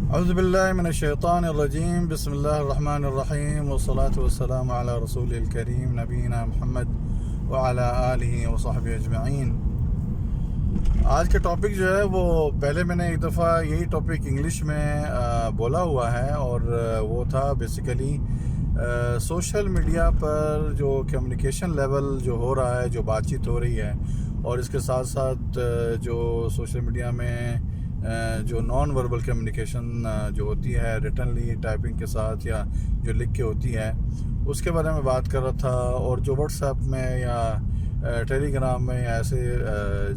اعوذ باللہ من الشیطان الرجیم بسم اللہ الرحمن الرحیم والصلاة والسلام علی رسول الکریم نبینا محمد وعلی آلہ وصحبہ اجمعین۔ آج کا ٹاپک جو ہے وہ پہلے میں نے ایک دفعہ یہی ٹاپک انگلش میں بولا ہوا ہے، اور وہ تھا بیسیکلی سوشل میڈیا پر جو کمیونیکیشن لیول جو ہو رہا ہے، جو بات چیت ہو رہی ہے، اور اس کے ساتھ ساتھ جو سوشل میڈیا میں جو نان وربل کمیونیکیشن جو ہوتی ہے ریٹنلی ٹائپنگ کے ساتھ یا جو لکھ کے ہوتی ہے، اس کے بارے میں بات کر رہا تھا۔ اور جو واٹس ایپ میں یا ٹیلی گرام میں یا ایسے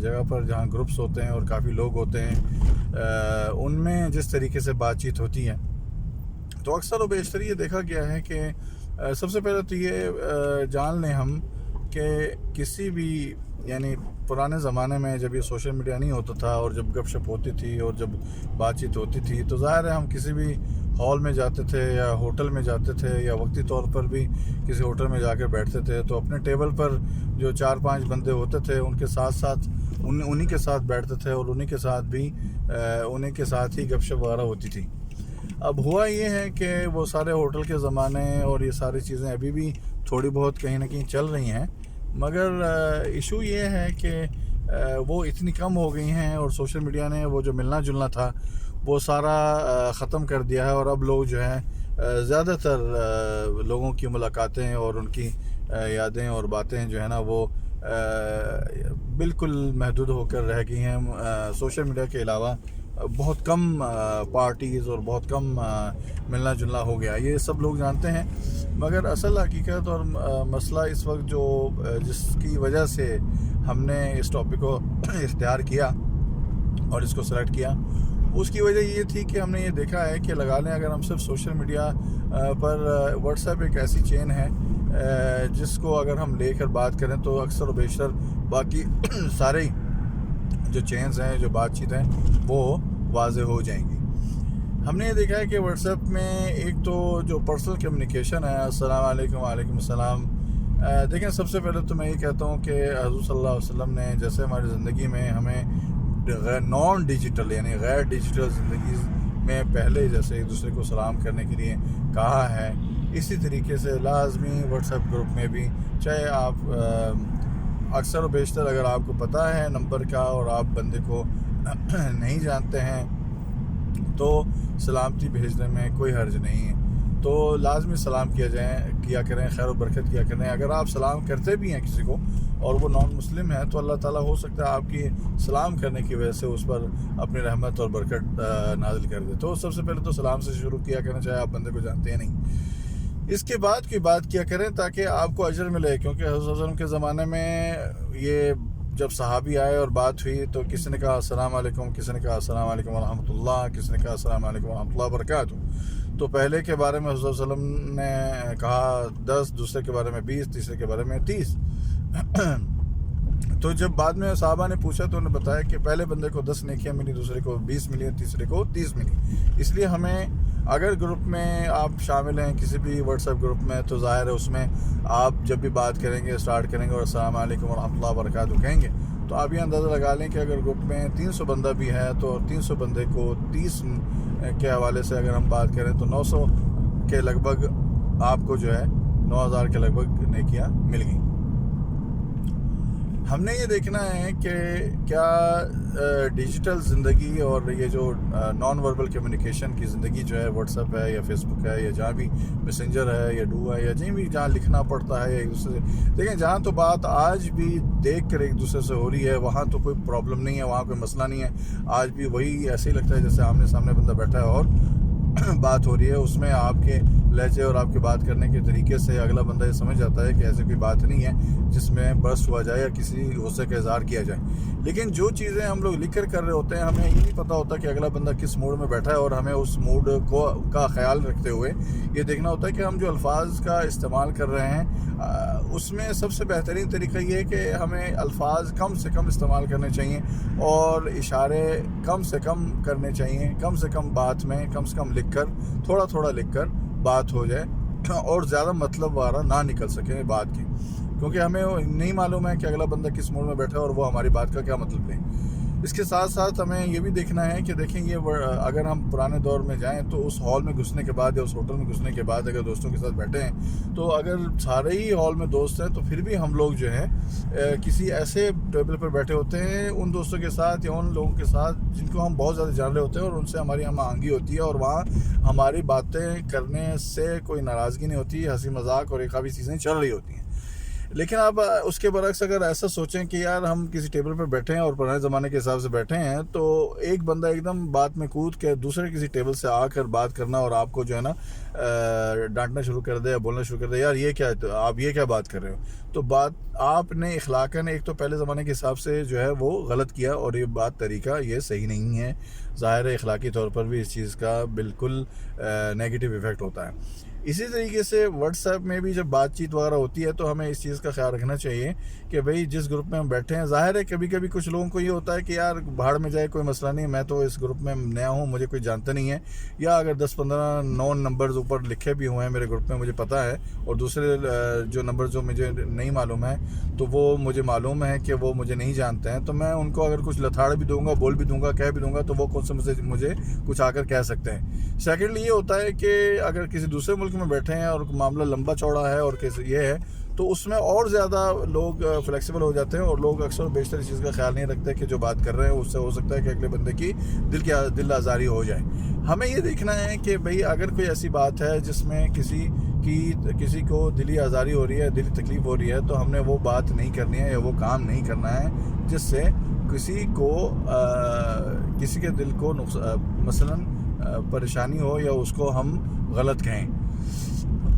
جگہ پر جہاں گروپس ہوتے ہیں اور کافی لوگ ہوتے ہیں، ان میں جس طریقے سے بات چیت ہوتی ہے، تو اکثر و بیشتر یہ دیکھا گیا ہے کہ سب سے پہلے تو یہ جان لیں ہم کہ کسی بھی یعنی پرانے زمانے میں جب یہ سوشل میڈیا نہیں ہوتا تھا اور جب گپ شپ ہوتی تھی اور جب بات چیت ہوتی تھی، تو ظاہر ہے ہم کسی بھی ہال میں جاتے تھے یا ہوٹل میں جاتے تھے یا وقتی طور پر بھی کسی ہوٹل میں جا کے بیٹھتے تھے، تو اپنے ٹیبل پر جو 4-5 بندے ہوتے تھے ان کے ساتھ ساتھ انہی کے ساتھ بیٹھتے تھے اور انہی کے ساتھ ہی گپ شپ وغیرہ ہوتی تھی۔ اب ہوا یہ ہے کہ وہ سارے ہوٹل کے زمانے اور یہ ساری چیزیں ابھی بھی تھوڑی بہت کہیں نہ کہیں چل رہی ہیں، مگر ایشو یہ ہے کہ وہ اتنی کم ہو گئی ہیں، اور سوشل میڈیا نے وہ جو ملنا جلنا تھا وہ سارا ختم کر دیا ہے، اور اب لوگ جو ہیں زیادہ تر لوگوں کی ملاقاتیں اور ان کی یادیں اور باتیں جو ہے نا وہ بالکل محدود ہو کر رہ گئی ہیں۔ سوشل میڈیا کے علاوہ بہت کم پارٹیز اور بہت کم ملنا جلنا ہو گیا، یہ سب لوگ جانتے ہیں، مگر اصل حقیقت اور مسئلہ اس وقت جس کی وجہ سے ہم نے اس ٹاپک کو اختیار کیا اور اس کو سلیکٹ کیا، اس کی وجہ یہ تھی کہ ہم نے یہ دیکھا ہے کہ لگا لیں اگر ہم صرف سوشل میڈیا پر واٹس ایپ ایک ایسی چین ہے جس کو اگر ہم لے کر بات کریں تو اکثر و بیشتر باقی سارے جو چینز ہیں، جو بات چیت ہیں، وہ واضح ہو جائیں گی۔ ہم نے یہ دیکھا ہے کہ واٹس ایپ میں ایک تو جو پرسنل کمیونیکیشن ہے، السلام علیکم وعلیکم السلام، دیکھیں سب سے پہلے تو میں یہ کہتا ہوں کہ حضور صلی اللہ علیہ وسلم نے جیسے ہماری زندگی میں ہمیں نان ڈیجیٹل یعنی غیر ڈیجیٹل زندگی میں پہلے جیسے ایک دوسرے کو سلام کرنے کے لیے کہا ہے، اسی طریقے سے لازمی واٹس ایپ گروپ میں بھی، چاہے آپ اکثر و بیشتر اگر آپ کو پتہ ہے نمبر کا اور آپ بندے کو نہیں جانتے ہیں تو سلامتی بھیجنے میں کوئی حرج نہیں ہے، تو لازمی سلام کیا کریں، خیر و برکت کیا کریں۔ اگر آپ سلام کرتے بھی ہیں کسی کو اور وہ نان مسلم ہے تو اللہ تعالیٰ ہو سکتا ہے آپ کی سلام کرنے کی وجہ سے اس پر اپنی رحمت اور برکت نازل کر دے۔ تو سب سے پہلے تو سلام سے شروع کیا کرنا، چاہے آپ بندے کو جانتے ہیں نہیں۔ اس کے بعد کی بات کیا کریں تاکہ آپ کو اجر ملے، کیونکہ حضرت صلی اللہ علیہ وسلم کے زمانے میں یہ جب صحابی آئے اور بات ہوئی تو کسی نے کہا السلام علیکم، کسی نے کہا السلام علیکم ورحمۃ اللہ، کسی نے کہا السلام علیکم ورحمۃ اللہ وبرکاتہ۔ تو پہلے کے بارے میں حضرت صلی اللہ علیہ وسلم نے کہا 10، دوسرے کے بارے میں 20، تیسرے کے بارے میں 30۔ تو جب بعد میں صحابہ نے پوچھا تو انہوں نے بتایا کہ پہلے بندے کو 10 نیکیاں ملی، دوسرے کو 20 ملی، تیسرے کو 30 ملی۔ اس لیے ہمیں اگر گروپ میں آپ شامل ہیں کسی بھی واٹس ایپ گروپ میں، تو ظاہر ہے اس میں آپ جب بھی بات کریں گے، اسٹارٹ کریں گے اور السلام علیکم ورحمۃ اللہ وبرکاتہ کہیں گے، تو آپ یہ اندازہ لگا لیں کہ اگر گروپ میں 300 بندہ بھی ہے تو 300 بندے کو 30 کے حوالے سے اگر ہم بات کریں تو 900 کے لگ بھگ آپ کو جو ہے 9000 کے لگ بھگ نیکیاں مل گئیں۔ ہم نے یہ دیکھنا ہے کہ کیا ڈیجیٹل زندگی اور یہ جو نان وربل کمیونیکیشن کی زندگی جو ہے واٹس ایپ ہے یا فیس بک ہے یا جہاں بھی میسنجر ہے یا ڈو ہے یا جہاں لکھنا پڑتا ہے یا ایک دوسرے سے، دیکھیں جہاں تو بات آج بھی دیکھ کر ایک دوسرے سے ہو رہی ہے وہاں تو کوئی پرابلم نہیں ہے، وہاں کوئی مسئلہ نہیں ہے، آج بھی وہی ایسے ہی لگتا ہے جیسے آمنے سامنے بندہ بیٹھا ہے اور بات ہو رہی ہے۔ اس میں آپ کے لہجے اور آپ کے بات کرنے کے طریقے سے اگلا بندہ یہ سمجھ جاتا ہے کہ ایسی کوئی بات نہیں ہے جس میں برسٹ ہوا جائے یا کسی غصے کا اظہار کیا جائے۔ لیکن جو چیزیں ہم لوگ لکھ کر رہے ہوتے ہیں، ہمیں یہ نہیں پتہ ہوتا کہ اگلا بندہ کس موڈ میں بیٹھا ہے، اور ہمیں اس موڈ کا خیال رکھتے ہوئے یہ دیکھنا ہوتا ہے کہ ہم جو الفاظ کا استعمال کر رہے ہیں اس میں سب سے بہترین طریقہ یہ ہے کہ ہمیں الفاظ کم سے کم استعمال کرنے چاہیے اور اشارے کم سے کم کرنے چاہیے، کم سے کم بات میں کم سے کم لکھ کر، تھوڑا تھوڑا لکھ کر بات ہو جائے اور زیادہ مطلب وغیرہ نہ نکل سکے بات کی، کیونکہ ہمیں نہیں معلوم ہے کہ اگلا بندہ کس موڈ میں بیٹھا ہے اور وہ ہماری بات کا کیا مطلب لیں۔ اس کے ساتھ ساتھ ہمیں یہ بھی دیکھنا ہے کہ دیکھیں یہ اگر ہم پرانے دور میں جائیں تو اس ہال میں گھسنے کے بعد یا اس ہوٹل میں گھسنے کے بعد اگر دوستوں کے ساتھ بیٹھے ہیں تو اگر سارے ہی ہال میں دوست ہیں تو پھر بھی ہم لوگ جو ہے کسی ایسے ٹیبل پر بیٹھے ہوتے ہیں ان دوستوں کے ساتھ یا ان لوگوں کے ساتھ جن کو ہم بہت زیادہ جان رہے ہوتے ہیں اور ان سے ہماری ہم آہنگی ہوتی ہے اور وہاں ہماری باتیں کرنے سے کوئی ناراضگی نہیں ہوتی، ہنسی مذاق اور یہ کافی چیزیں چل رہی ہوتی ہیں۔ لیکن اب اس کے برعکس اگر ایسا سوچیں کہ یار ہم کسی ٹیبل پر بیٹھے ہیں اور پرانے زمانے کے حساب سے بیٹھے ہیں تو ایک بندہ ایک دم بات میں کود کے دوسرے کسی ٹیبل سے آ کر بات کرنا اور آپ کو جو ہے نا ڈانٹنا شروع کر دے یا بولنا شروع کر دے، یار یہ کیا ہے، آپ یہ کیا بات کر رہے ہو، تو بات آپ نے اخلاقاً ایک تو پہلے زمانے کے حساب سے جو ہے وہ غلط کیا اور یہ بات طریقہ یہ صحیح نہیں ہے، ظاہر ہے اخلاقی طور پر بھی اس چیز کا بالکل نیگیٹو ایفیکٹ ہوتا ہے۔ اسی طریقے سے واٹس ایپ میں بھی جب بات چیت وغیرہ ہوتی ہے تو ہمیں اس چیز کا خیال رکھنا چاہیے کہ بھئی جس گروپ میں ہم بیٹھے ہیں، ظاہر ہے کبھی کبھی کچھ لوگوں کو یہ ہوتا ہے کہ یار بھاڑ میں جائے کوئی مسئلہ نہیں، میں تو اس گروپ میں نیا ہوں، مجھے کوئی جانتا نہیں ہے، یا اگر 10-15 نون نمبرز اوپر لکھے بھی ہوئے ہیں میرے گروپ میں مجھے پتہ ہے اور دوسرے جو نمبر جو مجھے نہیں معلوم ہے تو وہ مجھے معلوم ہے کہ وہ مجھے نہیں جانتے ہیں، تو میں ان کو اگر کچھ لتھاڑ بھی دوں گا، بول بھی دوں گا، کہہ بھی دوں گا تو وہ کون سے مجھے کچھ آ کر کہہ سکتے ہیں۔ سیکنڈلی یہ ہوتا ہے کہ اگر کسی دوسرے ملک میں بیٹھے ہیں اور معاملہ لمبا چوڑا ہے اور یہ ہے تو اس میں اور زیادہ لوگ فلیکسیبل ہو جاتے ہیں اور لوگ اکثر و بیشتر اس چیز کا خیال نہیں رکھتے کہ جو بات کر رہے ہیں اس سے ہو سکتا ہے کہ اگلے بندے کی دل آزاری ہو جائے۔ ہمیں یہ دیکھنا ہے کہ بھئی اگر کوئی ایسی بات ہے جس میں کسی کو دلی آزاری ہو رہی ہے، دلی تکلیف ہو رہی ہے تو ہم نے وہ بات نہیں کرنی ہے یا وہ کام نہیں کرنا ہے جس سے کسی کے دل کو مثلاً پریشانی ہو یا اس کو ہم غلط کہیں۔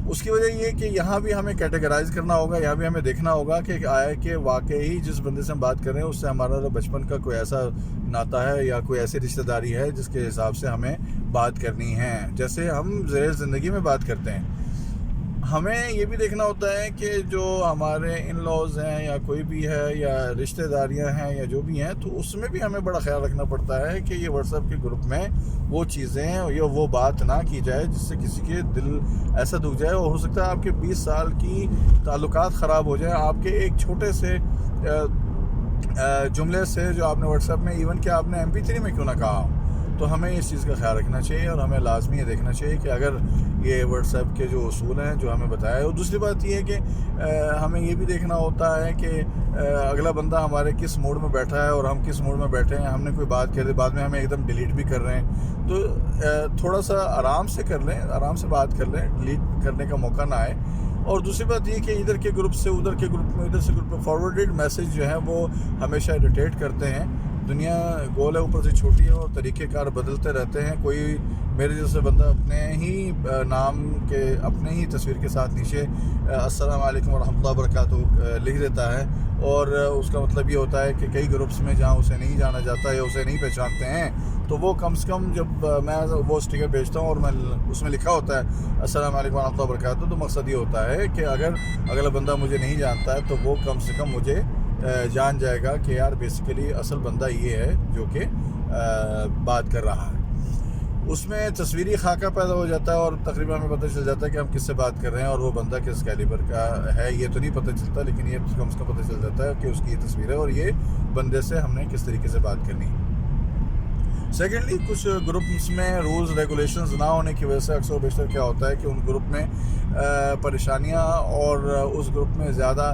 اس کی وجہ یہ کہ یہاں بھی ہمیں کیٹیگرائز کرنا ہوگا، یہاں بھی ہمیں دیکھنا ہوگا کہ واقعی جس بندے سے ہم بات کر رہے ہیں اس سے ہمارا بچپن کا کوئی ایسا ناتا ہے یا کوئی ایسی رشتہ داری ہے جس کے حساب سے ہمیں بات کرنی ہے، جیسے ہم زیر زندگی میں بات کرتے ہیں۔ ہمیں یہ بھی دیکھنا ہوتا ہے کہ جو ہمارے ان لاز ہیں یا کوئی بھی ہے یا رشتہ داریاں ہیں یا جو بھی ہیں تو اس میں بھی ہمیں بڑا خیال رکھنا پڑتا ہے کہ یہ واٹس ایپ کے گروپ میں وہ چیزیں یا وہ بات نہ کی جائے جس سے کسی کے دل ایسا دکھ جائے اور ہو سکتا ہے آپ کے 20 سال کی تعلقات خراب ہو جائیں آپ کے ایک چھوٹے سے جملے سے جو آپ نے واٹس ایپ میں ایون کہ آپ نے MP3 میں کیوں نہ کہا ہو۔ تو ہمیں اس چیز کا خیال رکھنا چاہیے اور ہمیں لازمی یہ دیکھنا چاہیے کہ اگر یہ واٹس ایپ کے جو اصول ہیں جو ہمیں بتایا ہے، اور دوسری بات یہ ہے کہ ہمیں یہ بھی دیکھنا ہوتا ہے کہ اگلا بندہ ہمارے کس موڈ میں بیٹھا ہے اور ہم کس موڈ میں بیٹھے ہیں، ہم نے کوئی بات کر دی بعد میں ہمیں ایک دم ڈیلیٹ بھی کر رہے ہیں تو تھوڑا سا آرام سے کر لیں، آرام سے بات کر لیں، ڈیلیٹ کرنے کا موقع نہ آئے۔ اور دوسری بات یہ کہ ادھر کے گروپ سے ادھر کے گروپ میں، ادھر سے گروپ میں فارورڈڈ میسج جو ہیں وہ ہمیشہ اریٹیٹ کرتے ہیں۔ دنیا گول ہے اوپر سے چھوٹی ہے اور طریقہ کار بدلتے رہتے ہیں۔ کوئی میرے جیسے بندہ اپنے ہی نام کے اپنے ہی تصویر کے ساتھ نیچے السلام علیکم ورحمۃ اللہ وبرکاتہ لکھ دیتا ہے اور اس کا مطلب یہ ہوتا ہے کہ کئی گروپس میں جہاں اسے نہیں جانا جاتا یا اسے نہیں پہچانتے ہیں تو وہ کم سے کم جب میں وہ اسٹیکر بھیجتا ہوں اور میں اس میں لکھا ہوتا ہے السلام علیکم ورحمۃ اللہ وبرکاتہ تو مقصد یہ ہوتا ہے کہ اگر اگلا بندہ مجھے نہیں جانتا ہے تو وہ کم سے کم مجھے جان جائے گا کہ یار بیسیکلی اصل بندہ یہ ہے جو کہ بات کر رہا ہے۔ اس میں تصویری خاکہ پیدا ہو جاتا ہے اور تقریباً ہمیں پتہ چل جاتا ہے کہ ہم کس سے بات کر رہے ہیں اور وہ بندہ کس کیلیبر کا ہے۔ یہ تو نہیں پتہ چلتا لیکن یہ کم سے کم پتہ چل جاتا ہے کہ اس کی یہ تصویر ہے اور یہ بندے سے ہم نے کس طریقے سے بات کرنی ہے۔ سیکنڈلی کچھ گروپس میں رولز ریگولیشنز نہ ہونے کی وجہ سے اکثر و بیشتر کیا ہوتا ہے کہ ان گروپ میں پریشانیاں اور اس گروپ میں زیادہ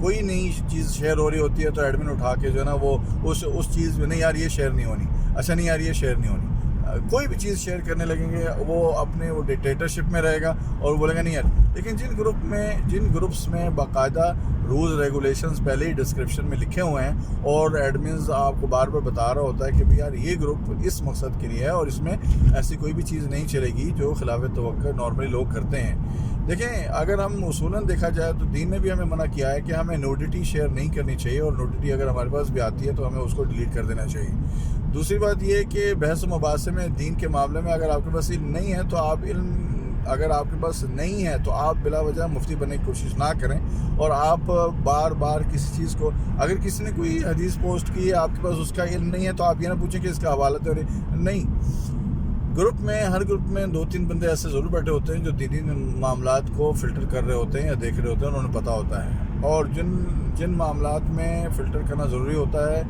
کوئی نئی چیز شیئر ہو رہی ہوتی ہے تو ایڈمن اٹھا کے جو ہے نا وہ اس چیز میں نہیں یار یہ شیئر نہیں ہونی، اچھا نہیں یار یہ شیئر نہیں ہونی، کوئی بھی چیز شیئر کرنے لگیں گے وہ اپنے وہ ڈکٹیٹرشپ میں رہے گا اور بولے گا نہیں یار۔ لیکن جن گروپس میں باقاعدہ رولز ریگولیشنز پہلے ہی ڈسکرپشن میں لکھے ہوئے ہیں اور ایڈمنز آپ کو بار بار بتا رہا ہوتا ہے کہ بھئی یار یہ گروپ اس مقصد کے لیے ہے اور اس میں ایسی کوئی بھی چیز نہیں چلے گی جو خلاف توقع نارملی لوگ کرتے ہیں۔ دیکھیں اگر ہم اصولاً دیکھا جائے تو دین نے بھی ہمیں منع کیا ہے کہ ہمیں نوڈیٹی شیئر نہیں کرنی چاہیے اور نوڈیٹی اگر ہمارے پاس بھی آتی ہے تو ہمیں اس کو ڈیلیٹ کر دینا چاہیے۔ دوسری بات یہ کہ بحث و مباحثے میں دین کے معاملے میں اگر آپ کے پاس علم نہیں ہے تو اگر آپ کے پاس نہیں ہے تو آپ بلا وجہ مفتی بننے کی کوشش نہ کریں اور آپ بار بار کسی چیز کو اگر کسی نے کوئی حدیث پوسٹ کی ہے آپ کے پاس اس کا علم نہیں ہے تو آپ یہ نہ پوچھیں کہ اس کا حوالہ تو نہیں۔ ہر گروپ میں 2-3 بندے ایسے ضرور بیٹھے ہوتے ہیں جو دینی معاملات کو فلٹر کر رہے ہوتے ہیں یا دیکھ رہے ہوتے ہیں، انہوں نے پتہ ہوتا ہے اور جن معاملات میں فلٹر کرنا ضروری ہوتا ہے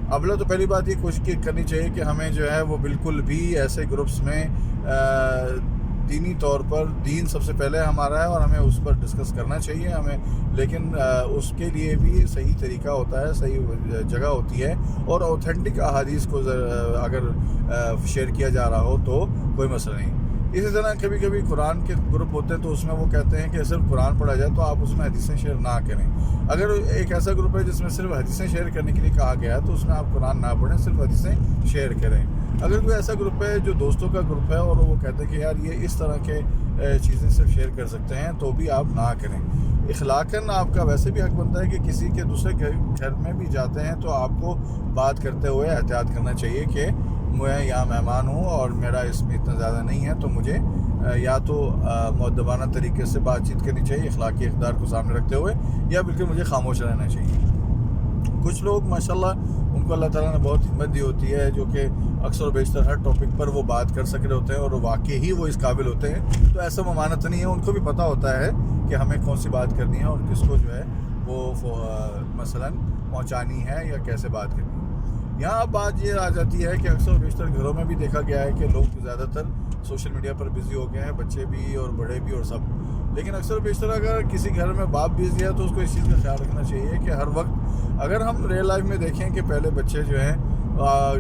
اولا تو پہلی بات یہ کوشش کرنی چاہیے کہ ہمیں جو ہے وہ بالکل بھی ایسے گروپس میں دینی طور پر دین سب سے پہلے ہمارا ہے اور ہمیں اس پر ڈسکس کرنا چاہیے ہمیں، لیکن اس کے لیے بھی صحیح طریقہ ہوتا ہے، صحیح جگہ ہوتی ہے، اور اوتھینٹک احادیث کو اگر شیئر کیا جا رہا ہو تو کوئی مسئلہ نہیں۔ اسی طرح کبھی کبھی قرآن کے گروپ ہوتے ہیں تو اس میں وہ کہتے ہیں کہ صرف قرآن پڑھا جائے، تو آپ اس میں حدیثیں شیئر نہ کریں۔ اگر ایک ایسا گروپ ہے جس میں صرف حدیثیں شیئر کرنے کے لیے کہا گیا ہے تو اس میں آپ قرآن نہ پڑھیں، صرف حدیثیں شیئر کریں۔ اگر کوئی ایسا گروپ ہے جو دوستوں کا گروپ ہے اور وہ کہتے ہیں کہ یار یہ اس طرح کے چیزیں صرف شیئر کر سکتے ہیں، تو بھی آپ نہ کریں۔ اخلاقاً آپ کا ویسے بھی حق بنتا ہے کہ کسی کے دوسرے گھر میں بھی جاتے ہیں تو آپ کو بات کرتے ہوئے احتیاط کرنا چاہیے کہ میں یہاں مہمان ہوں اور میرا اس میں اتنا زیادہ نہیں ہے، تو مجھے یا تو مؤدبانہ طریقے سے بات چیت کرنی چاہیے اخلاقی اقدار کو سامنے رکھتے ہوئے، یا بالکل مجھے خاموش رہنا چاہیے۔ کچھ لوگ ماشاءاللہ ان کو اللہ تعالیٰ نے بہت ہمت دی ہوتی ہے، جو کہ اکثر و بیشتر ہر ٹاپک پر وہ بات کر سک رہے ہوتے ہیں اور واقعی ہی وہ اس قابل ہوتے ہیں، تو ایسا ممانعت نہیں ہے، ان کو بھی پتہ ہوتا ہے کہ ہمیں کون سی بات کرنی ہے اور کس کو جو ہے وہ مثلاً پہنچانی ہے یا کیسے بات کرنی ہے۔ یہاں اب بات یہ آ جاتی ہے کہ اکثر و بیشتر گھروں میں بھی دیکھا گیا ہے کہ لوگ زیادہ تر سوشل میڈیا پر بزی ہو گئے ہیں، بچے بھی اور بڑے بھی اور سب، لیکن اکثر و بیشتر اگر کسی گھر میں باپ بزی ہے تو اس کو اس چیز کا خیال رکھنا چاہیے کہ ہر وقت، اگر ہم ریئل لائف میں دیکھیں کہ پہلے بچے جو ہیں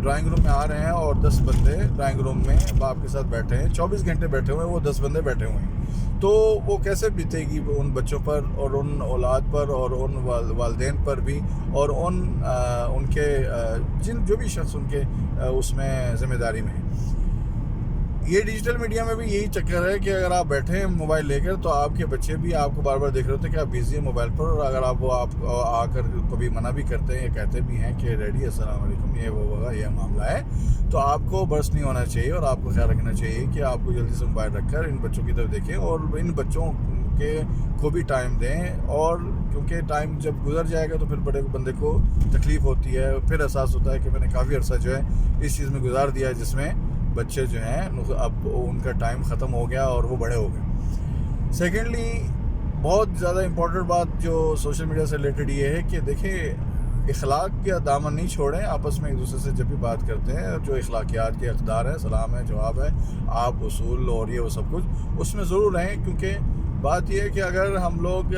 ڈرائنگ روم میں آ رہے ہیں اور 10 بندے ڈرائنگ روم میں باپ کے ساتھ بیٹھے ہیں، 24 گھنٹے بیٹھے ہوئے ہیں، وہ 10 بندے بیٹھے ہوئے ہیں، تو وہ کیسے بیتے گی ان بچوں پر اور ان اولاد پر اور ان والدین پر بھی، اور ان کے جو بھی شخص ان کے اس میں ذمہ داری میں ہے۔ یہ ڈیجیٹل میڈیا میں بھی یہی چکر ہے کہ اگر آپ بیٹھے ہیں موبائل لے کر تو آپ کے بچے بھی آپ کو بار بار دیکھ رہے ہوتے ہیں کہ آپ بزی ہیں موبائل پر، اور اگر آپ آ کر کبھی منع بھی کرتے ہیں یا کہتے بھی ہیں کہ ڈیڈی السلام علیکم، یہ وہ ہوگا، یہ معاملہ ہے، تو آپ کو برس نہیں ہونا چاہیے اور آپ کو خیال رکھنا چاہیے کہ آپ کو جلدی سے موبائل رکھ کر ان بچوں کی طرف دیکھیں اور ان بچوں کو بھی ٹائم دیں، اور کیونکہ ٹائم جب گزر جائے گا تو پھر بڑے بندے کو تکلیف ہوتی ہے، پھر احساس ہوتا ہے کہ میں نے کافی عرصہ جو ہے اس چیز میں گزار دیا جس میں بچے جو ہیں اب ان کا ٹائم ختم ہو گیا اور وہ بڑے ہو گئے۔ سیکنڈلی، بہت زیادہ امپورٹنٹ بات جو سوشل میڈیا سے ریلیٹڈ یہ ہے کہ دیکھیں، اخلاق کے دامن نہیں چھوڑیں، آپس میں ایک دوسرے سے جب بھی بات کرتے ہیں جو اخلاقیات کے اقدار ہیں، سلام ہے، جواب ہے، آپ، اصول اور یہ وہ سب کچھ، اس میں ضرور رہیں، کیونکہ بات یہ ہے کہ اگر ہم لوگ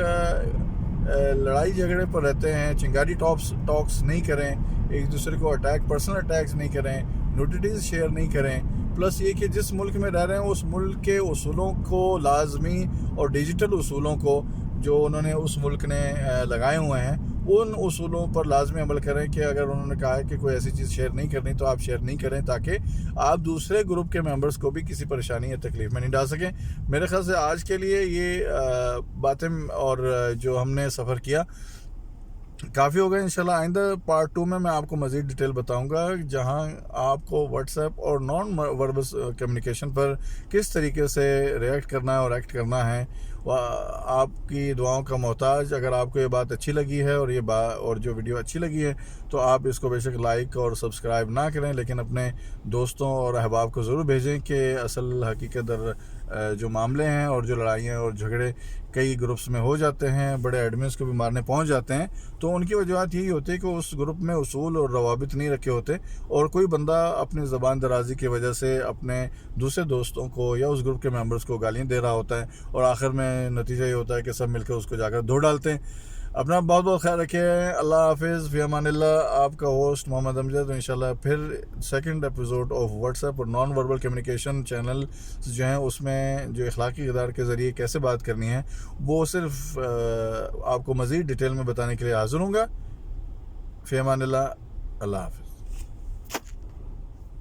لڑائی جھگڑے پر رہتے ہیں، چنگاری ٹاکس نہیں کریں، ایک دوسرے کو پرسنل اٹیکس نہیں کریں، نیوٹرٹیز شیئر نہیں کریں، پلس یہ کہ جس ملک میں رہ رہے ہیں اس ملک کے اصولوں کو لازمی اور ڈیجیٹل اصولوں کو جو انہوں نے اس ملک نے لگائے ہوئے ہیں، ان اصولوں پر لازمی عمل کریں کہ اگر انہوں نے کہا ہے کہ کوئی ایسی چیز شیئر نہیں کرنی تو آپ شیئر نہیں کریں، تاکہ آپ دوسرے گروپ کے ممبرز کو بھی کسی پریشانی یا تکلیف میں نہیں ڈال سکیں۔ میرے خیال سے آج کے لیے یہ باتیں اور جو ہم نے سفر کیا کافی ہو گئے۔ انشاءاللہ آئندہ پارٹ 2 میں آپ کو مزید ڈیٹیل بتاؤں گا، جہاں آپ کو واٹس ایپ اور نان وربل کمیونیکیشن پر کس طریقے سے ریئیکٹ کرنا ہے اور ایکٹ کرنا ہے۔ آپ کی دعاؤں کا محتاج۔ اگر آپ کو یہ بات اچھی لگی ہے اور جو ویڈیو اچھی لگی ہے تو آپ اس کو بے شک لائک اور سبسکرائب نہ کریں، لیکن اپنے دوستوں اور احباب کو ضرور بھیجیں کہ اصل حقیقت در جو معاملے ہیں اور جو لڑائیاں اور جھگڑے کئی گروپس میں ہو جاتے ہیں، بڑے ایڈمنس کو بھی مارنے پہنچ جاتے ہیں، تو ان کی وجوہات یہی ہوتی ہے کہ اس گروپ میں اصول اور روابط نہیں رکھے ہوتے، اور کوئی بندہ اپنی زبان درازی کی وجہ سے اپنے دوسرے دوستوں کو یا اس گروپ کے ممبرز کو گالیاں دے رہا ہوتا ہے، اور آخر میں نتیجہ یہ ہوتا ہے کہ سب مل کر اس کو جا کر دھو ڈالتے ہیں۔ اپنا بہت بہت خیال رکھیں۔ اللہ حافظ، فی امان اللہ۔ آپ کا ہوسٹ محمد امجد، انشاءاللہ پھر second episode of what's app اور نان وربل کمیونیکیشن چینل جو ہیں اس میں جو اخلاقی کردار کے ذریعے کیسے بات کرنی ہے وہ صرف آپ کو مزید ڈیٹیل میں بتانے کے لیے حاضر ہوں گا۔ فی امان اللہ، اللہ حافظ۔